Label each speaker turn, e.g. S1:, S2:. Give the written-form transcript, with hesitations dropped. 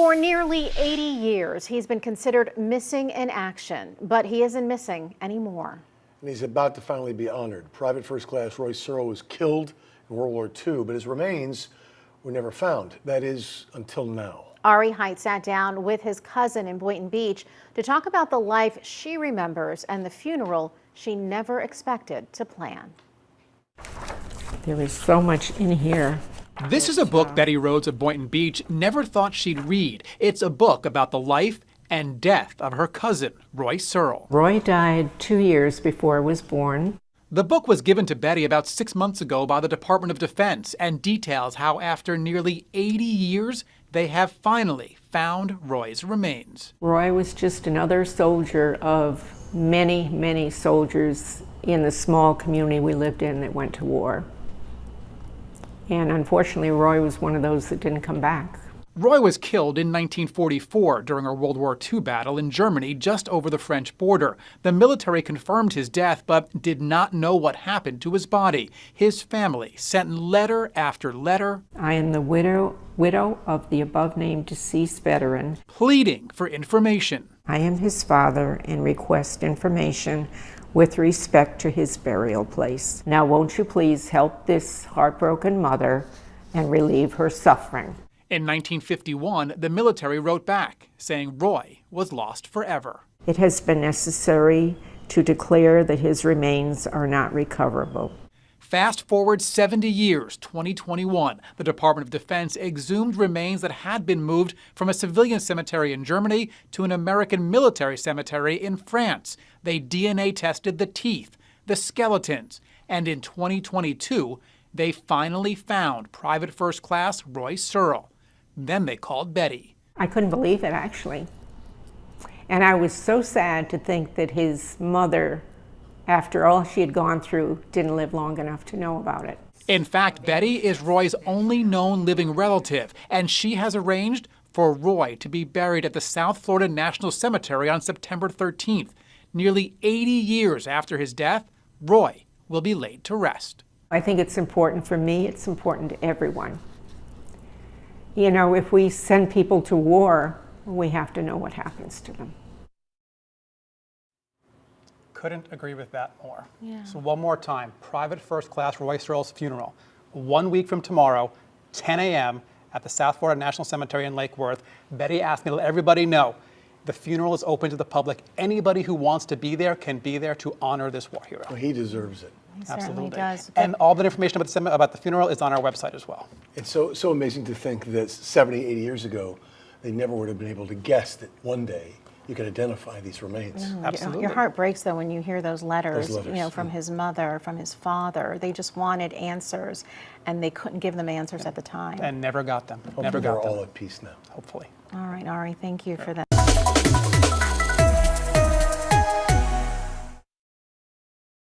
S1: For nearly 80 years, he's been considered missing in action, but he isn't missing anymore.
S2: And he's about to finally be honored. Private First Class Roy Searle was killed in World War II, but his remains were never found. That is, until now.
S1: Ari Height sat down with his cousin in Boynton Beach to talk about the life she remembers and the funeral she never expected to plan.
S3: There is so much in here.
S4: This is a book Betty Rhodes of Boynton Beach never thought she'd read. It's a book about the life and death of her cousin, Roy Searle.
S3: Roy died 2 years before I was born.
S4: The book was given to Betty about 6 months ago by the Department of Defense and details how after nearly 80 years, they have finally found Roy's remains.
S3: Roy was just another soldier of many, many soldiers in the small community we lived in that went to war. And unfortunately, Roy was one of those that didn't come back.
S4: Roy was killed in 1944 during a World War II battle in Germany just over the French border. The military confirmed his death, but did not know what happened to his body. His family sent letter after letter.
S3: I am the widow of the above-named deceased veteran,
S4: pleading for information.
S3: I am his father and request information with respect to his burial place. Now won't you please help this heartbroken mother and relieve her suffering?
S4: In 1951, the military wrote back, saying Roy was lost forever.
S3: It has been necessary to declare that his remains are not recoverable.
S4: Fast forward 70 years, 2021, the Department of Defense exhumed remains that had been moved from a civilian cemetery in Germany to an American military cemetery in France. They DNA tested the teeth, the skeletons, and in 2022, they finally found Private First Class Roy Searle. Then they called Betty.
S3: I couldn't believe it, actually. And I was so sad to think that his mother, after all she had gone through, didn't live long enough to know about it.
S4: In fact, Betty is Roy's only known living relative, and she has arranged for Roy to be buried at the South Florida National Cemetery on September 13th. Nearly 80 years after his death, Roy will be laid to rest.
S3: I think it's important for me, it's important to everyone. You know, if we send people to war, we have to know what happens to them.
S5: Couldn't agree with that more.
S1: Yeah.
S5: So one more time, Private First Class Roy Searle's funeral, 1 week from tomorrow, 10 a.m. at the South Florida National Cemetery in Lake Worth. Betty asked me to let everybody know the funeral is open to the public. Anybody who wants to be there can be there to honor this war hero.
S2: Well, he deserves it.
S1: He certainly does.
S5: And all the information about the funeral is on our website as well.
S2: It's so amazing to think that 70, 80 years ago, they never would have been able to guess that one day you could identify these remains.
S5: Absolutely.
S1: Your heart breaks, though, when you hear those letters,
S2: Those letters,
S1: you know, from his mother, from his father. They just wanted answers, and they couldn't give them answers at the time.
S5: And never got them.
S2: Hopefully
S5: Never got
S2: they're
S5: them.
S2: all at peace now.
S5: Hopefully.
S1: All right, Ari, thank you for that.